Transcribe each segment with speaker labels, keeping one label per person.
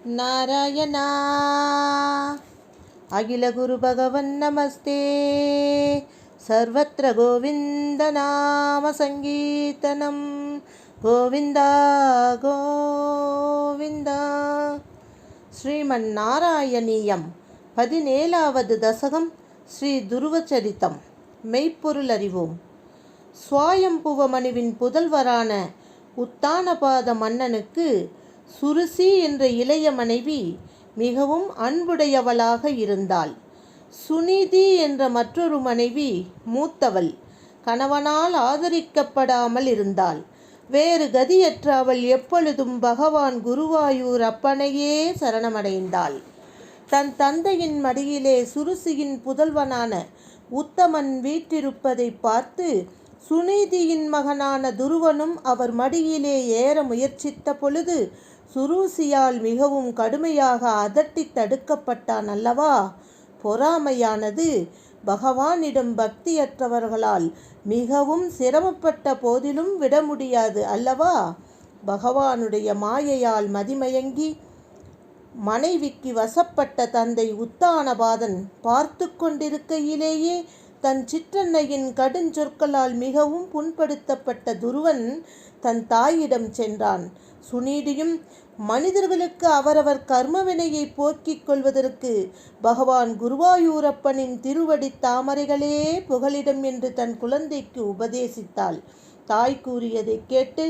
Speaker 1: नारायणा अखिल गुरु भगवन् नमस्ते। सर्वत्र गोविंद नाम संकीर्तनं गोविंदा गोविंदा। ஸ்ரீமன்னாராயணீயம் 17வது தசகம் ஸ்ரீ துருவச்சரித்தம். மெய்ப்பொருள் அறிவோம். சுவாயம்புவ மனுவின் புதல்வரான உத்தானபாத மன்னனுக்கு சுருசி என்ற இளைய மனைவி மிகவும் அன்புடையவளாக இருந்தாள். சுனிதி என்ற மற்றொரு மனைவி மூத்தவள், கணவனால் ஆதரிக்கப்படாமல் இருந்தாள். வேறு கதியற்ற அவள் எப்பொழுதும் பகவான் குருவாயூர் அப்பனையே சரணமடைந்தாள். தன் தந்தையின் மடியிலே சுருசியின் புதல்வனான உத்தமன் வீற்றிருப்பதை பார்த்து சுனிதியின் மகனான துருவனும் அவர் மடியிலே ஏற முயற்சித்த பொழுது சுருசியால் மிகவும் கடுமையாக அதட்டி தடுக்கப்பட்டான் அல்லவா. பொறாமையானது பகவானிடம் பக்தியற்றவர்களால் மிகவும் சிரமப்பட்ட போதிலும் விட முடியாது அல்லவா. பகவானுடைய மாயையால் மதிமயங்கி மனைவிக்கு வசப்பட்ட தந்தை உத்தானபாதன் பார்த்து கொண்டிருக்கையிலேயே தன் சிற்றன்னையின் கடுஞ்சொற்களால் மிகவும் புண்படுத்தப்பட்ட துருவன் தன் தாயிடம் சென்றான். சுனிதியும் மனிதர்களுக்கு அவரவர் கர்மவினையை போக்கிக் கொள்வதற்கு பகவான் குருவாயூரப்பனின் திருவடி தாமரைகளே புகலிடம் என்று தன் குழந்தைக்கு உபதேசித்தாள். தாய் கூறியதை கேட்டு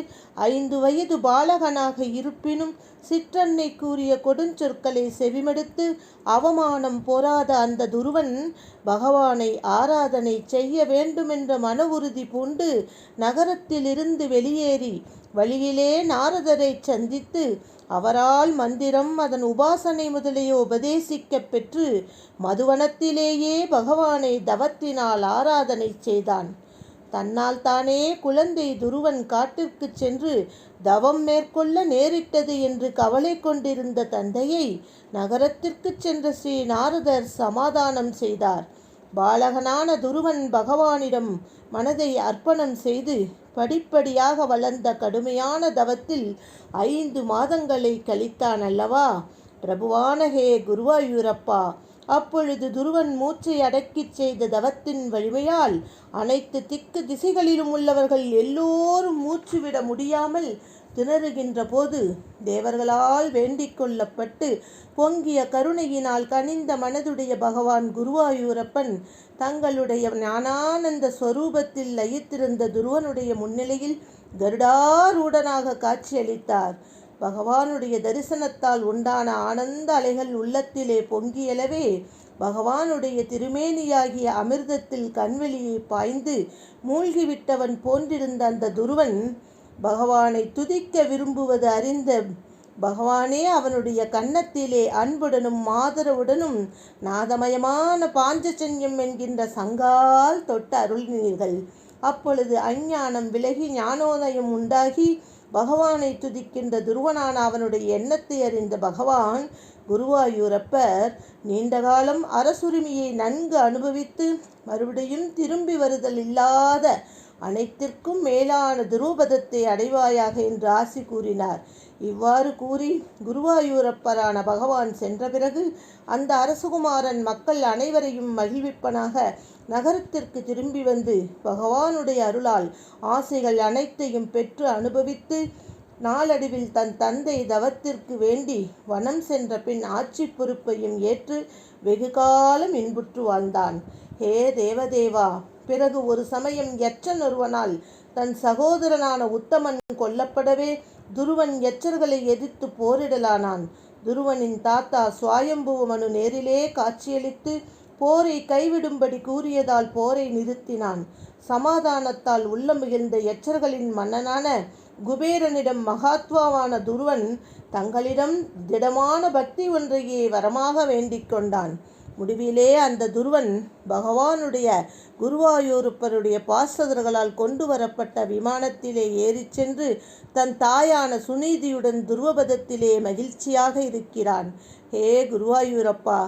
Speaker 1: 5 வயது பாலகனாக இருப்பினும் சிற்றன்னை கூறிய கொடுஞ்சொற்களை செவிமடுத்து அவமானம் பொறாத அந்த துருவன் பகவானை ஆராதனை செய்ய வேண்டுமென்ற மன உறுதி பூண்டு நகரத்திலிருந்து வெளியேறி வழியிலே நாரதரை சந்தித்து அவரால் மந்திரம், அதன் உபாசனை முதலிய உபதேசிக்க பெற்று மதுவனத்திலேயே பகவானை தவத்தினால் ஆராதனை செய்தான். தன்னால் தானே குழந்தை துருவன் காட்டிற்கு சென்று தவம் மேற்கொள்ள நேரிட்டது என்று கவலை கொண்டிருந்த தந்தையை நகரத்திற்கு சென்ற ஸ்ரீ நாரதர் சமாதானம் செய்தார். பாலகனான துருவன் பகவானிடம் மனதை அர்ப்பணம் செய்து படிப்படியாக வளர்ந்த கடுமையான தவத்தில் 5 மாதங்களை கழித்தான் அல்லவா. பிரபுவான ஹே குருவாயூரப்பா, அப்பொழுது துருவன் மூச்சை அடக்கிச் செய்த தவத்தின் வலிமையால் அனைத்து திக்கு திசைகளிலும் உள்ளவர்கள் எல்லோரும் மூச்சு விட முடியாமல் திணறுகின்ற போது தேவர்களால் வேண்டிக் கொள்ளப்பட்டு பொங்கிய கருணையினால் கனிந்த மனதுடைய பகவான் குருவாயூரப்பன் தங்களுடைய ஞானானந்த ஸ்வரூபத்தில் லயித்திருந்த துருவனுடைய முன்னிலையில் கருடாரூடனாக காட்சியளித்தார். பகவானுடைய தரிசனத்தால் உண்டான ஆனந்த அலைகள் உள்ளத்திலே பொங்கியலவே பகவானுடைய திருமேனியாகிய அமிர்தத்தில் கண்வெளியை பாய்ந்து மூழ்கிவிட்டவன் போன்றிருந்த அந்த துருவன் பகவானை துதிக்க விரும்புவது அறிந்த பகவானே அவனுடைய கன்னத்திலே அன்புடனும் ஆதரவுடனும் நாதமயமான பாஞ்சஜன்யம் என்கின்ற சங்கால் தொட்ட அருளினீர்கள். அப்பொழுது அஞ்ஞானம் விலகி ஞானோதயம் உண்டாகி பகவானை துதிக்கின்ற துருவனான அவனுடைய எண்ணத்தை அறிந்த பகவான் குருவாயூரப்பர் நீண்டகாலம் அரசுரிமையை நன்கு அனுபவித்து மறுபடியும் திரும்பி வருதல் இல்லாத அனைத்திற்கும் மேலான துருவபதத்தை அடைவாயாக என்று ஆசி கூறினார். இவ்வாறு கூறி குருவாயூரப்பரான பகவான் சென்ற பிறகு அந்த அரசகுமாரன் மக்கள் அனைவரையும் மகிழ்விப்பனாக நகரத்திற்கு திரும்பி வந்து பகவானுடைய அருளால் ஆசைகள் அனைத்தையும் பெற்று அனுபவித்து நாளடைவில் தன் தந்தை தவத்திற்கு வேண்டி வனம் சென்ற பின் ஆட்சி பொறுப்பையும் ஏற்று வெகு காலம் இன்புற்று வாழ்ந்தான். ஹே தேவதேவா, பிறகு ஒரு சமயம் யட்சன் ஒருவனால் தன் சகோதரனான உத்தமன் கொல்லப்படவே துருவன் யட்சர்களை எதிர்த்து போரிடலானான். துருவனின் தாத்தா சுவாயம்புவ மனு நேரிலே காட்சியளித்து போரை கைவிடும்படி கூறியதால் போரை நிறுத்தினான். சமாதானத்தால் உள்ளம் மிகுந்த யட்சர்களின் மன்னனான குபேரனிடம் மகாத்மாவான துருவன் தங்களிடம் திடமான பக்தி ஒன்றையே வரமாக வேண்டிக் கொண்டான். முடிவிலே அந்த துருவன் பகவானுடைய குருவாயூரப்பருடைய பார்ஷதர்களால் கொண்டு வரப்பட்ட விமானத்திலே ஏறிச் சென்று தன் தாயான சுனிதியுடன் துருவபதத்திலே மகிழ்ச்சியாக இருக்கிறான். ஹே குருவாயூரப்பா,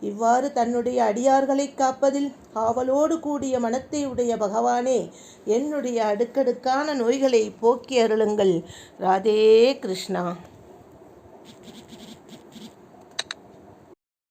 Speaker 1: இவ்வாறு தன்னுடைய அடியார்களை காப்பதில் ஆவலோடு கூடிய மனத்தை உடைய பகவானே, என்னுடைய அடுக்கடுக்கான நோய்களை போக்கி அருளுங்கள். ராதே கிருஷ்ணா.